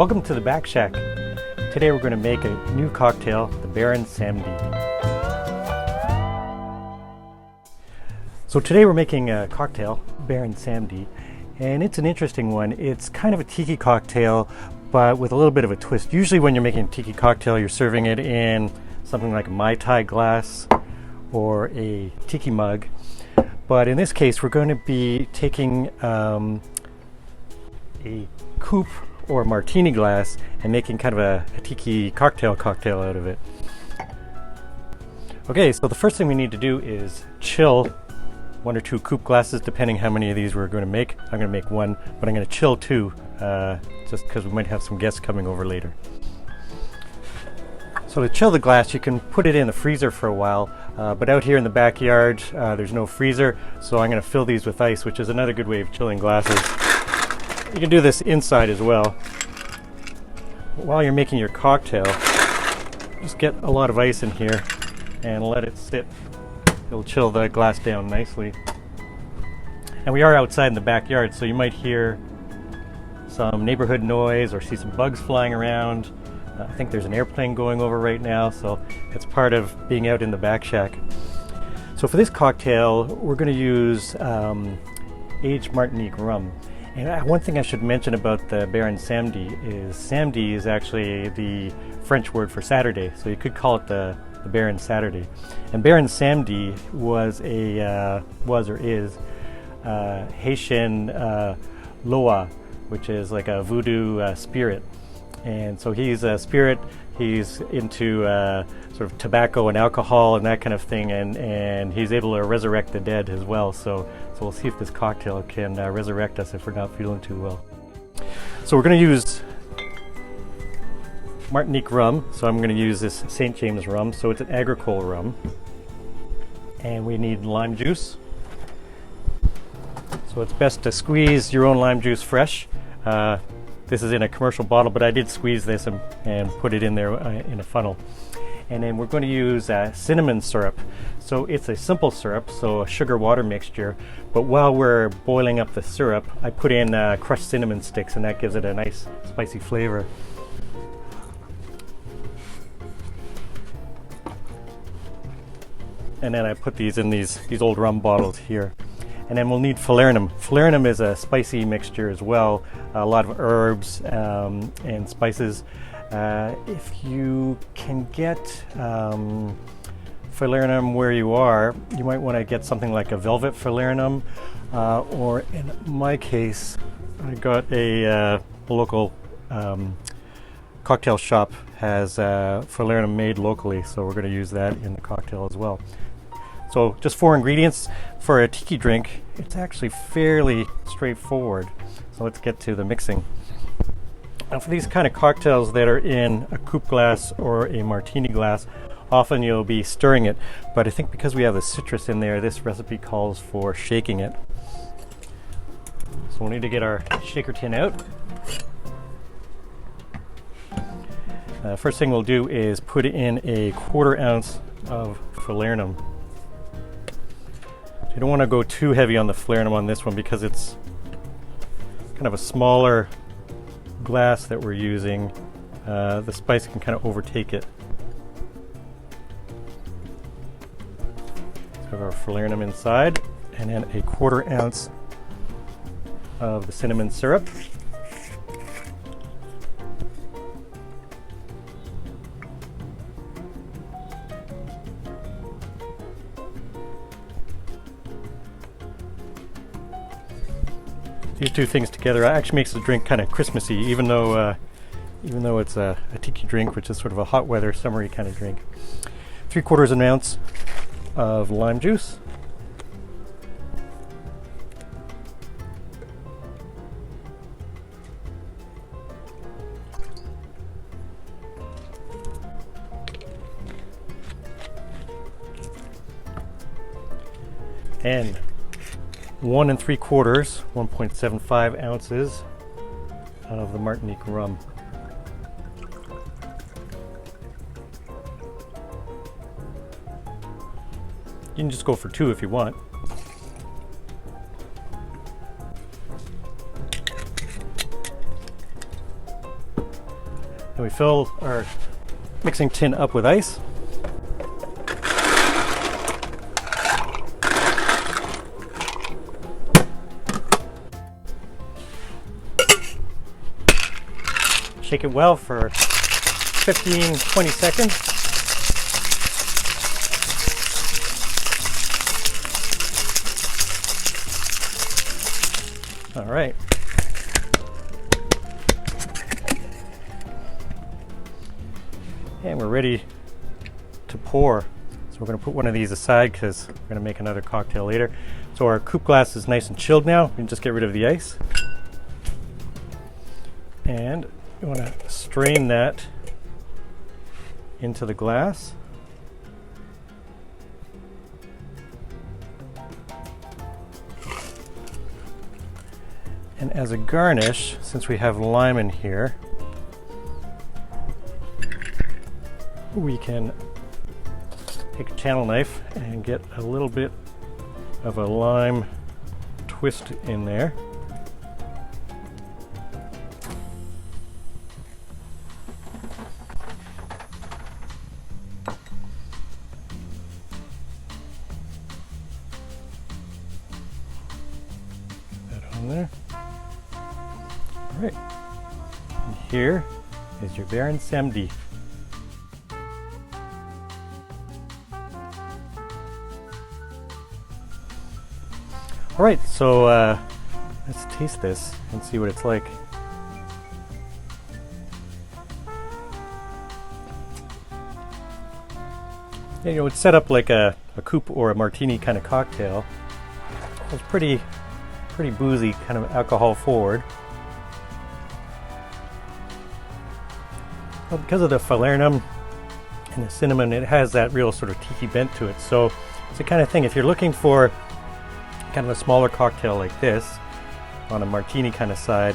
Welcome to the Back Shack. Today we're going to make a new cocktail, the Baron Samedi. So today we're making a cocktail, Baron Samedi, and it's an interesting one. It's kind of a tiki cocktail, but with a little bit of a twist. Usually when you're making a tiki cocktail, you're serving it in something like a Mai Tai glass or a tiki mug. But in this case, we're going to be taking a coupe or a martini glass and making kind of a tiki cocktail out of it. Okay, so the first thing we need to do is chill 1 or 2 coupe glasses, depending how many of these we're going to make. I'm going to make 1, but I'm going to chill 2, just because we might have some guests coming over later. So to chill the glass, you can put it in the freezer for a while, but out here in the backyard, there's no freezer, so I'm going to fill these with ice, which is another good way of chilling glasses. You can do this inside as well. While you're making your cocktail, just get a lot of ice in here and let it sit. It'll chill the glass down nicely. And we are outside in the backyard, so you might hear some neighborhood noise or see some bugs flying around. I think there's an airplane going over right now, so it's part of being out in the back shack. So for this cocktail, we're going to use Aged Martinique Rum. And one thing I should mention about the Baron Samedi is actually the French word for Saturday, so you could call it the Baron Saturday. And Baron Samedi was or is Haitian Loa, which is like a voodoo spirit. And so he's a spirit, he's into sort of tobacco and alcohol and that kind of thing, and he's able to resurrect the dead as well. So we'll see if this cocktail can resurrect us if we're not feeling too well. So we're going to use Martinique rum, so I'm going to use this St. James rum, so it's an agricole rum. And we need lime juice. So it's best to squeeze your own lime juice fresh. This is in a commercial bottle, but I did squeeze this and put it in there in a funnel. And then we're going to use cinnamon syrup. So it's a simple syrup, so a sugar-water mixture. But while we're boiling up the syrup, I put in crushed cinnamon sticks, and that gives it a nice spicy flavor. And then I put these in these old rum bottles here. And then we'll need Falernum. Falernum is a spicy mixture as well, a lot of herbs and spices. If you can get Falernum where you are, you might want to get something like a velvet Falernum, or in my case, I got a local cocktail shop has Falernum made locally, so we're going to use that in the cocktail as well. So just 4 ingredients. For a tiki drink, it's actually fairly straightforward. So let's get to the mixing. Now for these kind of cocktails that are in a coupe glass or a martini glass, often you'll be stirring it. But I think because we have the citrus in there, this recipe calls for shaking it. So we'll need to get our shaker tin out. First thing we'll do is put in a 1/4 ounce of Falernum. You don't want to go too heavy on the Falernum on this one because it's kind of a smaller glass that we're using. The spice can kind of overtake it. So we have our Falernum inside, and then a 1/4 ounce of the cinnamon syrup. These 2 things together actually makes the drink kind of Christmassy, even though it's a tiki drink, which is sort of a hot weather, summery kind of drink. 3/4 ounce of lime juice. And 1 3/4, 1.75 ounces of the Martinique rum. You can just go for 2 if you want. And we fill our mixing tin up with ice. Shake it well for 15-20 seconds. All right. And we're ready to pour. So we're going to put one of these aside because we're going to make another cocktail later. So our coupe glass is nice and chilled now. We can just get rid of the ice. And you want to strain that into the glass. And as a garnish, since we have lime in here, we can take a channel knife and get a little bit of a lime twist in there. That on there. All right. And here is your Baron Samedi. All right, so let's taste this and see what it's like. You know, it's set up like a coupe or a martini kind of cocktail. It's pretty boozy, kind of alcohol forward. Well, because of the Falernum and the cinnamon, it has that real sort of tiki bent to it. So it's the kind of thing, if you're looking for kind of a smaller cocktail like this on a martini kind of side,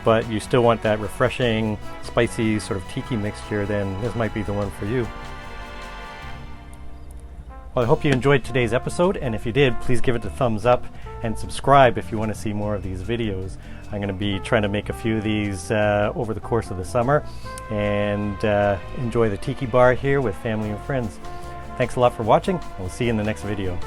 but you still want that refreshing, spicy sort of tiki mixture, then this might be the one for you. Well, I hope you enjoyed today's episode, and if you did, please give it a thumbs up and subscribe if you want to see more of these videos. I'm going to be trying to make a few of these over the course of the summer, and enjoy the tiki bar here with family and friends. Thanks a lot for watching, and we'll see you in the next video.